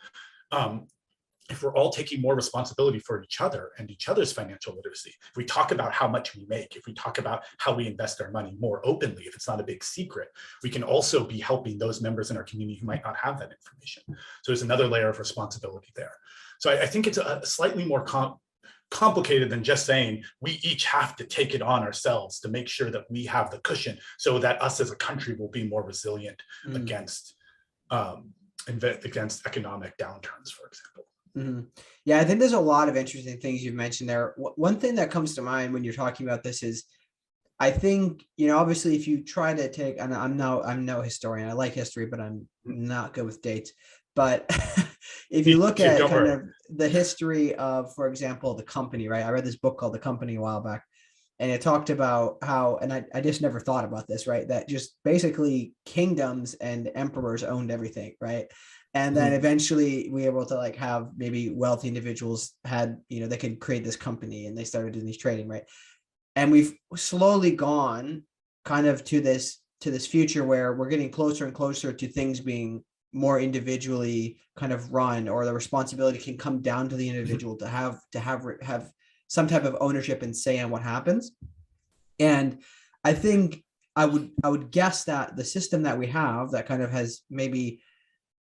If we're all taking more responsibility for each other and each other's financial literacy, if we talk about how much we make, if we talk about how we invest our money more openly, if it's not a big secret, we can also be helping those members in our community who might not have that information. So there's another layer of responsibility there. So I think it's a slightly more complicated than just saying we each have to take it on ourselves to make sure that we have the cushion so that us as a country will be more resilient against economic downturns, for example. Mm-hmm. Yeah, I think there's a lot of interesting things you've mentioned there. One thing that comes to mind when you're talking about this is, I think, obviously if you try to take, and I'm no historian, I like history, but I'm not good with dates. But if you look at kind of the history of, for example, the company, right? I read this book called The Company a while back, and it talked about how, and I just never thought about this, right? That just basically kingdoms and emperors owned everything, right? And then eventually we were able to like have maybe wealthy individuals had, they could create this company and they started doing these trading, right? And we've slowly gone kind of to this future where we're getting closer and closer to things being more individually kind of run, or the responsibility can come down to the individual to have some type of ownership and say on what happens. And I think I would guess that the system that we have that kind of has maybe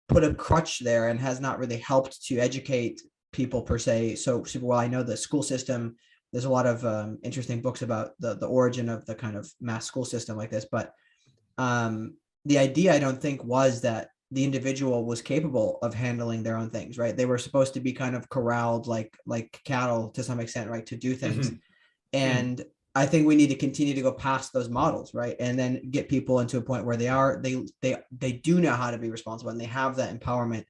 put a crutch there and has not really helped to educate people per se so super well. I know the school system, there's a lot of interesting books about the origin of the kind of mass school system like this, but the idea I don't think was that the individual was capable of handling their own things, right? They were supposed to be kind of corralled like cattle to some extent, right, to do things. And I think we need to continue to go past those models, right? And then get people into a point where they do know how to be responsible and they have that empowerment.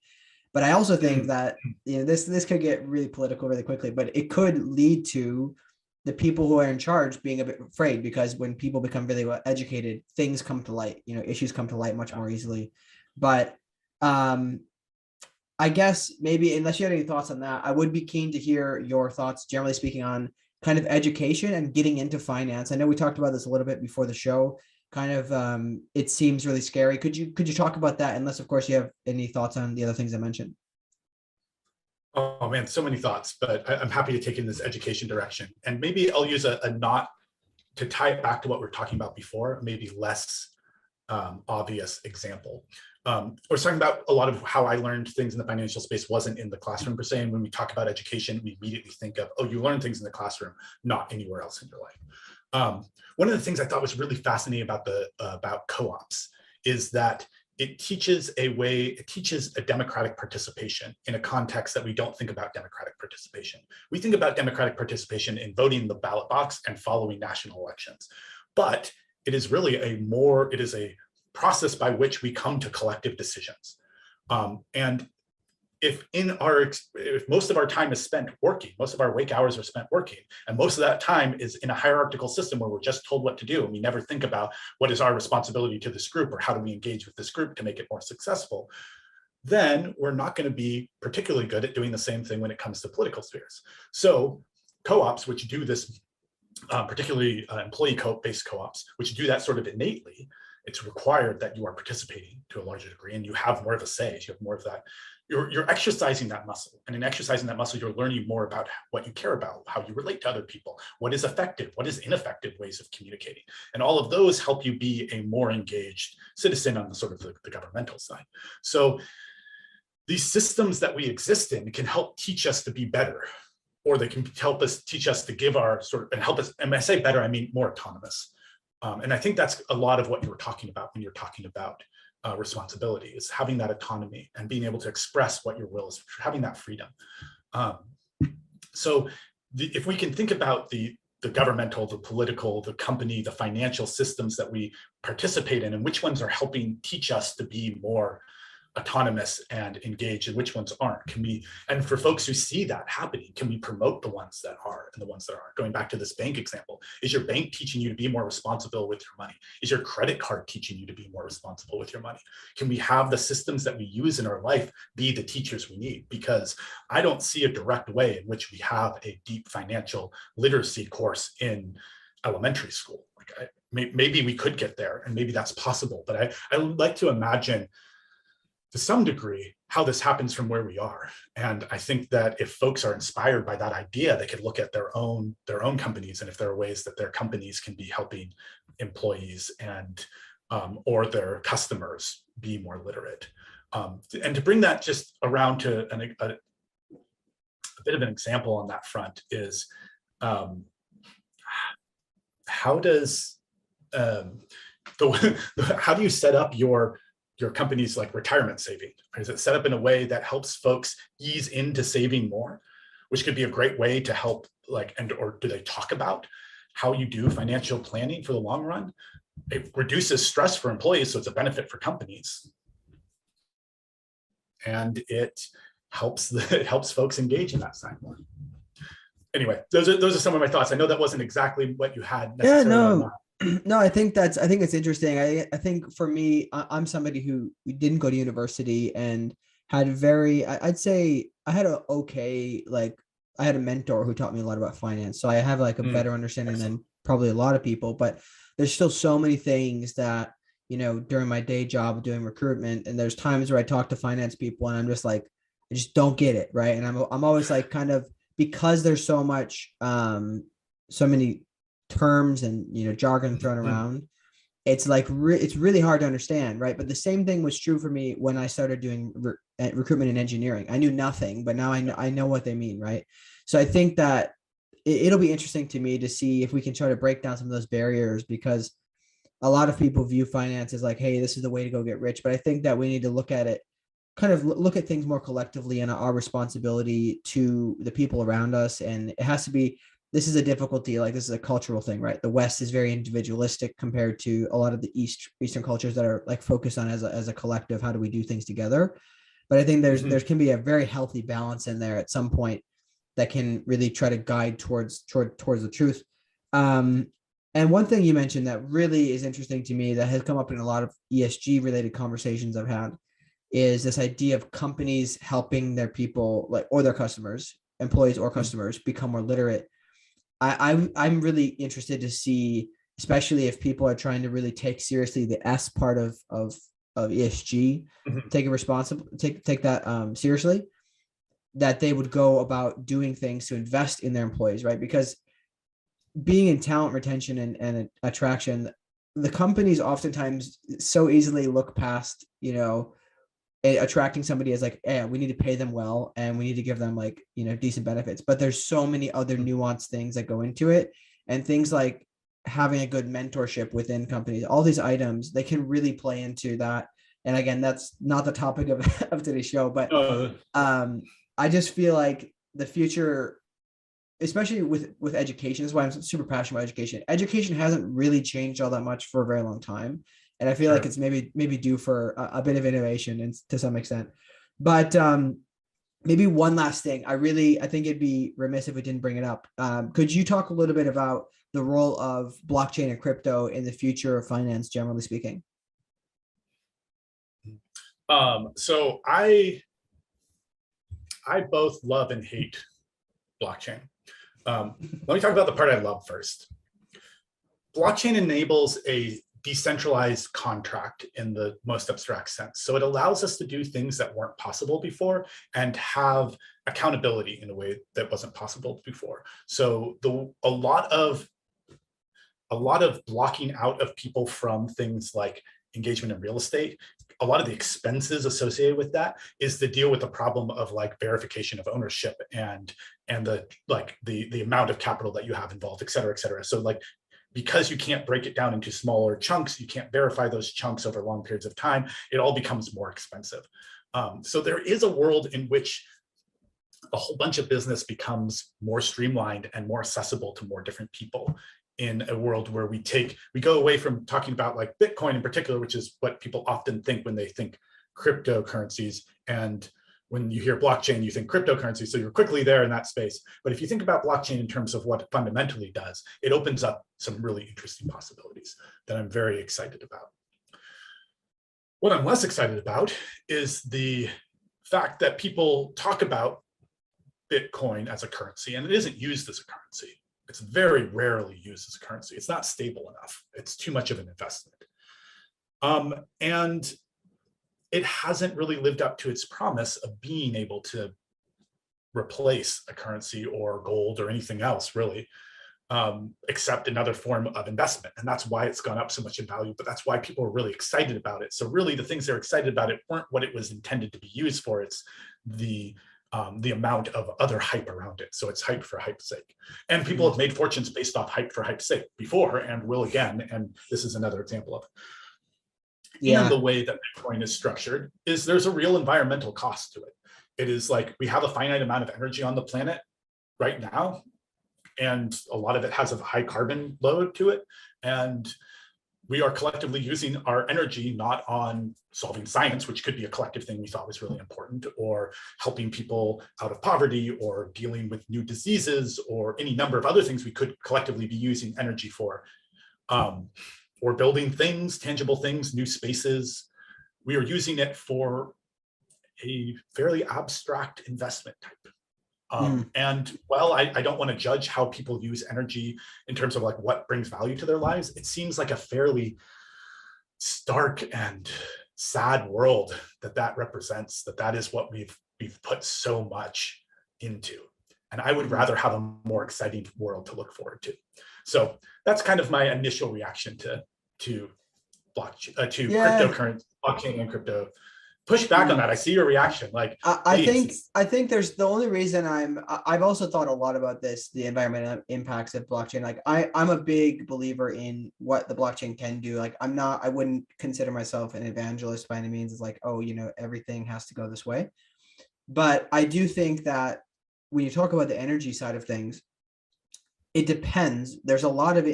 But I also think that, this could get really political really quickly, but it could lead to the people who are in charge being a bit afraid, because when people become really well educated, things come to light, issues come to light much more easily. But I guess maybe, unless you had any thoughts on that, I would be keen to hear your thoughts, generally speaking, on kind of education and getting into finance. I know we talked about this a little bit before the show, kind of it seems really scary. Could you talk about that? Unless, of course, you have any thoughts on the other things I mentioned. Oh man, so many thoughts, but I'm happy to take in this education direction. And maybe I'll use a not to tie it back to what we were talking about before, maybe less obvious example. We're talking about a lot of how I learned things in the financial space wasn't in the classroom per se. And when we talk about education, we immediately think of, oh, you learn things in the classroom, not anywhere else in your life. One of the things I thought was really fascinating about co-ops is that it teaches a democratic participation in a context that we don't think about democratic participation. We think about democratic participation in voting in the ballot box and following national elections. But it is really it is a process by which we come to collective decisions. And if most of our time is spent working, most of our wake hours are spent working, and most of that time is in a hierarchical system where we're just told what to do, and we never think about what is our responsibility to this group or how do we engage with this group to make it more successful, then we're not going to be particularly good at doing the same thing when it comes to political spheres. So co-ops, which do this, particularly employee-based co-ops, which do that sort of innately, it's required that you are participating to a larger degree and you have more of a say, you have more of that. You're exercising that muscle, and in exercising that muscle, you're learning more about what you care about, how you relate to other people, what is effective, what is ineffective ways of communicating. And all of those help you be a more engaged citizen on the sort of the governmental side. So these systems that we exist in can help teach us to be better, or they can help us teach us to give our and help us, and when I say better, I mean more autonomous. And I think that's a lot of what you were talking about when you're talking about responsibility, is having that autonomy and being able to express what your will is, having that freedom. So if we can think about the governmental, the political, the company, the financial systems that we participate in, and which ones are helping teach us to be more autonomous and engaged and which ones aren't, and for folks who see that happening, can we promote the ones that are and the ones that aren't? Going back to this bank example, is your bank teaching you to be more responsible with your money? Is your credit card teaching you to be more responsible with your money? Can we have the systems that we use in our life be the teachers we need? Because I don't see a direct way in which we have a deep financial literacy course in elementary school. Maybe we could get there, and maybe that's possible, but I would like to imagine to some degree how this happens from where we are. And I think that if folks are inspired by that idea, they could look at their own companies, and if there are ways that their companies can be helping employees and or their customers be more literate. And to bring that just around to a bit of an example on that front is how does how do you set up your company's like retirement saving? Is it set up in a way that helps folks ease into saving more, which could be a great way to help, or do they talk about how you do financial planning for the long run? It reduces stress for employees, so it's a benefit for companies. And it helps folks engage in that side more. Anyway, those are some of my thoughts. I know that wasn't exactly what you had necessarily. Yeah, no, I think it's interesting. I think for me, I'm somebody who didn't go to university and had I'd say I had I had a mentor who taught me a lot about finance. So I have like a better understanding than probably a lot of people, but there's still so many things that, during my day job doing recruitment, and there's times where I talk to finance people and I'm just like, I just don't get it. Right. And I'm always like, kind of, because there's so much, so many terms and jargon thrown around, it's like it's really hard to understand, right? But the same thing was true for me when I started doing recruitment and engineering. I knew nothing, but now I know what they mean, right? So I think that it'll be interesting to me to see if we can try to break down some of those barriers, because a lot of people view finance as like, hey, this is the way to go get rich. But I think that we need to look at it, kind of look at things more collectively and our responsibility to the people around us. And it has to be, this is a difficulty, like this is a cultural thing, right? The West is very individualistic compared to a lot of the Eastern cultures that are like focused on as a collective, how do we do things together? But I think there can be a very healthy balance in there at some point that can really try to guide towards the truth. And one thing you mentioned that really is interesting to me that has come up in a lot of ESG related conversations I've had is this idea of companies helping their people, or their customers, employees or customers, become more literate. I'm really interested to see especially if people are trying to really take seriously the S part of ESG, take that seriously, that they would go about doing things to invest in their employees, right? Because being in talent retention and attraction, the companies oftentimes so easily look past, attracting somebody as like, yeah, we need to pay them well and we need to give them like, decent benefits. But there's so many other nuanced things that go into it, and things like having a good mentorship within companies, all these items, they can really play into that. And again, that's not the topic of today's show, but I just feel like the future, especially with education, is why I'm super passionate about education. Education hasn't really changed all that much for a very long time. And I feel like it's maybe due for a bit of innovation and to some extent. But maybe one last thing, I think it'd be remiss if we didn't bring it up. Could you talk a little bit about the role of blockchain and crypto in the future of finance, generally speaking? So I both love and hate blockchain. Let me talk about the part I love first. Blockchain enables a decentralized contract in the most abstract sense. So it allows us to do things that weren't possible before and have accountability in a way that wasn't possible before. So a lot of blocking out of people from things like engagement in real estate, a lot of the expenses associated with that is to deal with the problem of like verification of ownership and the amount of capital that you have involved, et cetera, et cetera. So like, because you can't break it down into smaller chunks, you can't verify those chunks over long periods of time, it all becomes more expensive. So there is a world in which a whole bunch of business becomes more streamlined and more accessible to more different people, in a world where we go away from talking about like Bitcoin in particular, which is what people often think when they think cryptocurrencies. And when you hear blockchain, you think cryptocurrency. So you're quickly there in that space. But if you think about blockchain in terms of what it fundamentally does, it opens up some really interesting possibilities that I'm very excited about. What I'm less excited about is the fact that people talk about Bitcoin as a currency, and it isn't used as a currency. It's very rarely used as a currency. It's not stable enough. It's too much of an investment. And it hasn't really lived up to its promise of being able to replace a currency or gold or anything else, really, except another form of investment. And that's why it's gone up so much in value, but that's why people are really excited about it. So really the things they're excited about it weren't what it was intended to be used for. It's the amount of other hype around it. So it's hype for hype's sake. And people have made fortunes based off hype for hype's sake before and will again. And this is another example of it. Yeah. And the way that Bitcoin is structured is there's a real environmental cost to it. It is like we have a finite amount of energy on the planet right now, and a lot of it has a high carbon load to it. And we are collectively using our energy not on solving science, which could be a collective thing we thought was really important, or helping people out of poverty, or dealing with new diseases, or any number of other things we could collectively be using energy for, or building things, tangible things, new spaces. We are using it for a fairly abstract investment type. And while I don't want to judge how people use energy in terms of like what brings value to their lives, it seems like a fairly stark and sad world that represents, that is what we've put so much into. And I would rather have a more exciting world to look forward to. So that's kind of my initial reaction to blockchain, to cryptocurrency, blockchain and crypto. Push back on that. I see your reaction. Like, I think there's the only reason I've also thought a lot about this, the environmental impacts of blockchain. Like I'm a big believer in what the blockchain can do. Like I wouldn't consider myself an evangelist by any means. It's like, oh, everything has to go this way. But I do think that when you talk about the energy side of things, it depends. There's a lot of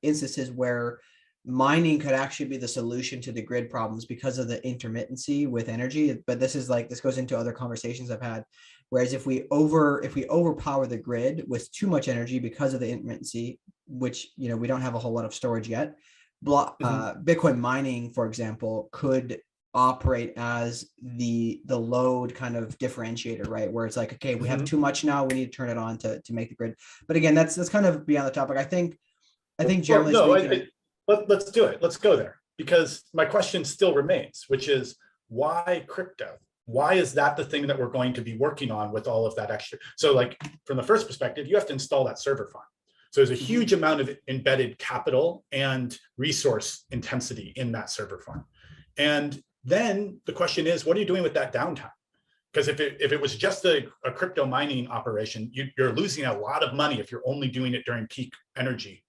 instances where mining could actually be the solution to the grid problems because of the intermittency with energy. But this goes into other conversations I've had. Whereas if we overpower the grid with too much energy because of the intermittency, which we don't have a whole lot of storage yet, Bitcoin mining, for example, could operate as the load kind of differentiator, right? Where it's like, okay, we have too much now, we need to turn it on to make the grid. But again, that's kind of beyond the topic. I think I think generally speaking. Let's do it. Let's go there, because my question still remains, which is why crypto? Why is that the thing that we're going to be working on with all of that extra? So like from the first perspective, you have to install that server farm. So there's a huge amount of embedded capital and resource intensity in that server farm. And then the question is, what are you doing with that downtime? Because if it was just a crypto mining operation, you're losing a lot of money if you're only doing it during peak energy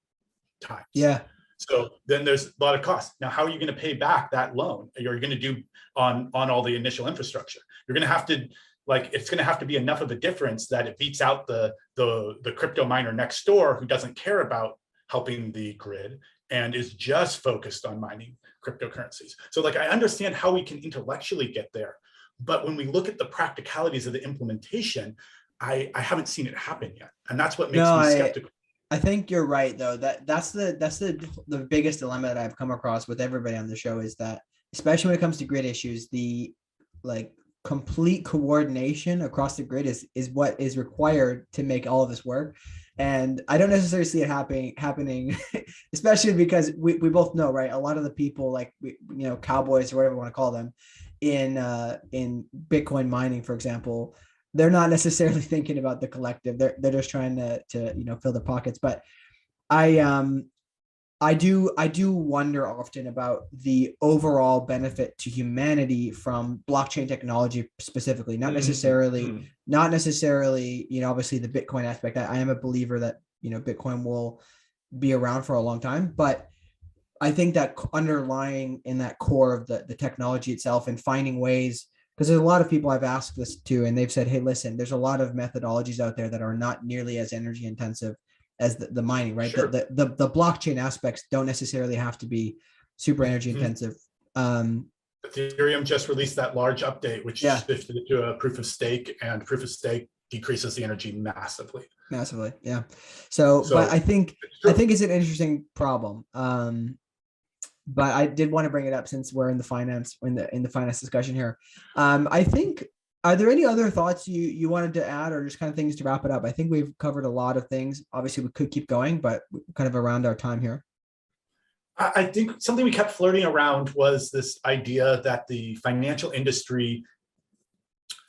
times. Yeah. So then there's a lot of costs. Now, how are you going to pay back that loan you're going to do on all the initial infrastructure? You're going to have to, it's going to have to be enough of a difference that it beats out the crypto miner next door who doesn't care about helping the grid and is just focused on mining cryptocurrencies. So I understand how we can intellectually get there, but when we look at the practicalities of the implementation, I haven't seen it happen yet. And that's what makes me skeptical. I think you're right, though. That's the biggest dilemma that I've come across with everybody on the show is that, especially when it comes to grid issues, the complete coordination across the grid is what is required to make all of this work. And I don't necessarily see it happening, especially because we both know, right? A lot of the people cowboys or whatever you want to call them in Bitcoin mining, for example, they're not necessarily thinking about the collective. They're just trying to fill their pockets. But I do wonder often about the overall benefit to humanity from blockchain technology specifically, not necessarily, obviously the Bitcoin aspect. I am a believer that, Bitcoin will be around for a long time, but I think that underlying in that core of the technology itself and finding ways, because there's a lot of people I've asked this to, and they've said, hey, listen, there's a lot of methodologies out there that are not nearly as energy intensive as the mining, right? Sure. The blockchain aspects don't necessarily have to be super energy intensive. Ethereum just released that large update, which shifted it to a proof of stake, and proof of stake decreases the energy massively. Yeah. So but I think it's an interesting problem. But I did want to bring it up since we're in the finance discussion here. I think, are there any other thoughts you wanted to add, or just kind of things to wrap it up? I think we've covered a lot of things. Obviously, we could keep going, but we're kind of around our time here. I think something we kept flirting around was this idea that the financial industry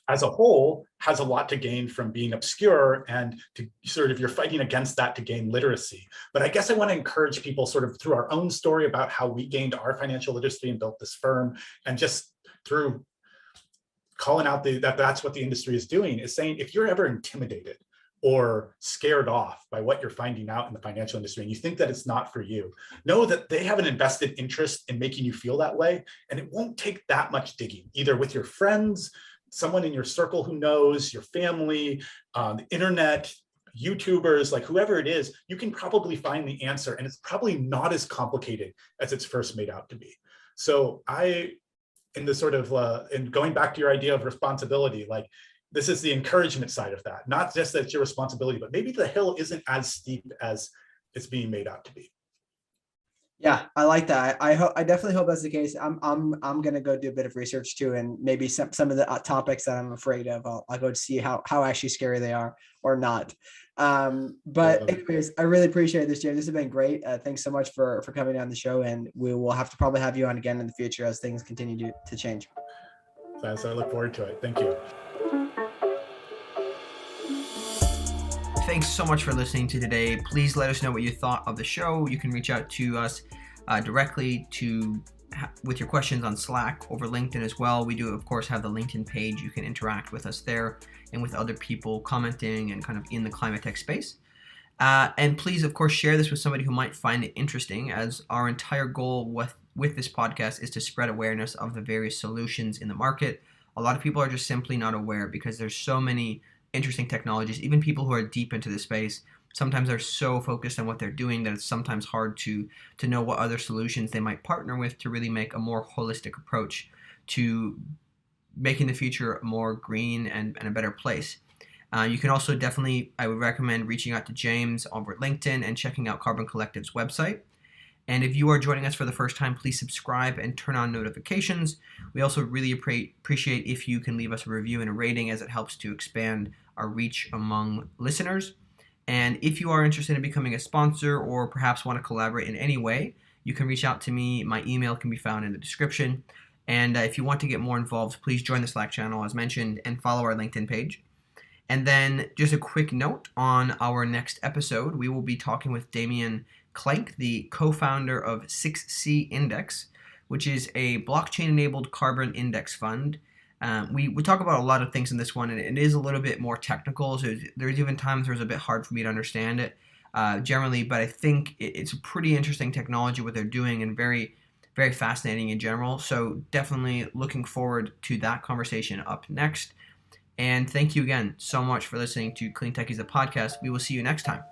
as a whole has a lot to gain from being obscure, and to sort of, you're fighting against that to gain literacy. But I guess I want to encourage people sort of through our own story about how we gained our financial literacy and built this firm, and just through calling out that's what the industry is doing, is saying, if you're ever intimidated or scared off by what you're finding out in the financial industry and you think that it's not for you, know that they have an invested interest in making you feel that way. And it won't take that much digging, either with your friends, someone in your circle who knows, your family, the internet, YouTubers, whoever it is, you can probably find the answer. And it's probably not as complicated as it's first made out to be. So in the sort of, and going back to your idea of responsibility, this is the encouragement side of that. Not just that it's your responsibility, but maybe the hill isn't as steep as it's being made out to be. Yeah, I like that. I definitely hope that's the case. I'm gonna go do a bit of research too, and maybe some of the topics that I'm afraid of, I'll go to see how actually scary they are or not. But anyways, I really appreciate this, James. This has been great. Thanks so much for coming on the show, and we will have to probably have you on again in the future as things continue to change. So I look forward to it. Thank you. Thanks so much for listening to today. Please let us know what you thought of the show. You can reach out to us directly with your questions on Slack, over LinkedIn as well. We do, of course, have the LinkedIn page. You can interact with us there and with other people commenting and kind of in the climate tech space. And please, of course, share this with somebody who might find it interesting, as our entire goal with this podcast is to spread awareness of the various solutions in the market. A lot of people are just simply not aware because there's so many interesting technologies. Even people who are deep into the space sometimes are so focused on what they're doing that it's sometimes hard to know what other solutions they might partner with to really make a more holistic approach to making the future more green and a better place. You can also I would recommend reaching out to James over at LinkedIn and checking out Carbon Collective's website. And if you are joining us for the first time, please subscribe and turn on notifications. We also really appreciate if you can leave us a review and a rating, as it helps to expand our reach among listeners. And if you are interested in becoming a sponsor or perhaps want to collaborate in any way, you can reach out to me. My email can be found in the description. And if you want to get more involved, please join the Slack channel as mentioned and follow our LinkedIn page. And then just a quick note on our next episode, we will be talking with Damien Klenk, the co-founder of 6C Index, which is a blockchain-enabled carbon index fund. We talk about a lot of things in this one, and it is a little bit more technical, so there's even times where it's a bit hard for me to understand it generally, but I think it's a pretty interesting technology what they're doing and very, very fascinating in general. So definitely looking forward to that conversation up next. And thank you again so much for listening to CleanTechies, the podcast. We will see you next time.